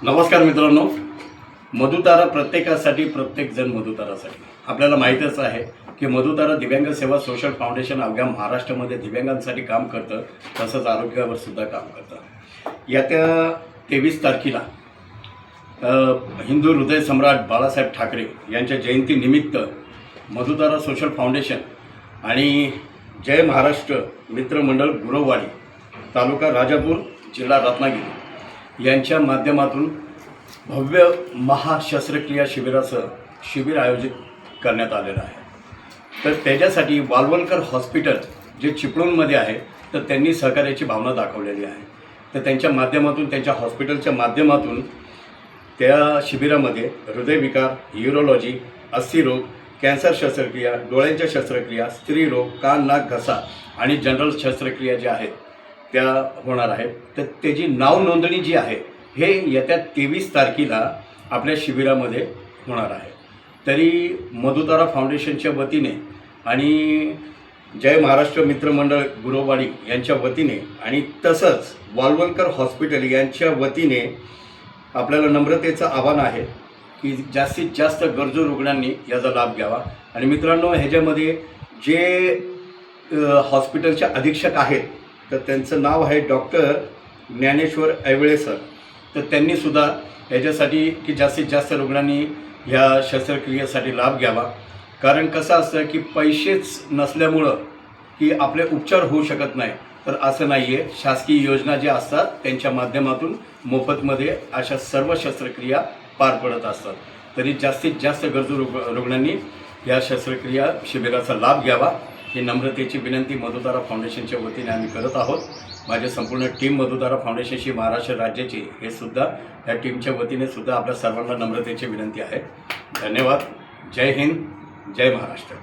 नमस्कार मित्रांनो, मधुतारा प्रत्येकासाठी, प्रत्येकजण मधुतारासाठी. आपल्याला माहीतच आहे की मधुतारा दिव्यांग सेवा सोशल फाउंडेशन अवघ्या महाराष्ट्रामध्ये दिव्यांगांसाठी काम करतं, तसंच आरोग्यावर सुद्धा काम करतं. येत्या 23 तारखेला हिंदू हृदय सम्राट बाळासाहेब ठाकरे यांच्या जयंतीनिमित्त मधुतारा सोशल फाउंडेशन आणि जय महाराष्ट्र मित्रमंडळ गुरववाडी, तालुका राजापूर, जिल्हा रत्नागिरी यांच्या माध्यमातून भव्य महाशस्त्रक्रिया शिबिराचं शिबिर आयोजित करण्यात आलेलं आहे. तर त्याच्यासाठी वालवलकर हॉस्पिटल जे चिपळूणमध्ये आहे, तर त्यांनी सहकार्याची भावना दाखवलेली आहे. तर त्यांच्या माध्यमातून, त्यांच्या हॉस्पिटलच्या माध्यमातून त्या शिबिरामध्ये हृदयविकार, यूरोलॉजी, अस्थिरोग, कॅन्सर शस्त्रक्रिया, डोळ्यांच्या शस्त्रक्रिया, स्त्रीरोग, कान, नाक, घसा आणि जनरल शस्त्रक्रिया ज्या आहेत त्या होणार आहेत. तर त्याची नाव नोंदणी जी आहे हे येत्या 23 तारखेला आपल्या शिबिरामध्ये होणार आहे. तरी मधुतारा फाउंडेशनच्या वतीने आणि जय महाराष्ट्र मित्रमंडळ गुरववाडी यांच्या वतीने आणि तसंच वालवलकर हॉस्पिटल यांच्या वतीने आपल्याला नम्रतेचं आव्हान आहे की जास्तीत जास्त गरजू रुग्णांनी याचा लाभ घ्यावा. आणि मित्रांनो, ह्याच्यामध्ये जे हॉस्पिटलचे अधीक्षक आहेत तर त्यांचं नाव आहे डॉक्टर ज्ञानेश्वर ऐवळे सर. तर त्यांनीसुद्धा ह्याच्यासाठी की जास्तीत जास्त रुग्णांनी ह्या शस्त्रक्रियेसाठी लाभ घ्यावा. कारण कसं असतं की पैसेच नसल्यामुळं की आपले उपचार होऊ शकत नाही, तर असं नाही आहे. शासकीय योजना ज्या असतात त्यांच्या माध्यमातून मोफतमध्ये अशा सर्व शस्त्रक्रिया पार पडत असतात. तरी जास्तीत जास्त गरजू रुग्णांनी या शस्त्रक्रिया शिबिराचा लाभ घ्यावा ही नम्रतेची विनंती मधुतारा फाउंडेशनच्या वतीने आम्ही करत आहोत. माझे संपूर्ण टीम मधुतारा फाउंडेशनची महाराष्ट्र राज्याची हे सुद्धा या टीमच्या वतीने सुद्धा आपल्या सर्वांना नम्रतेची विनंती आहे. धन्यवाद. जय हिंद, जय महाराष्ट्र.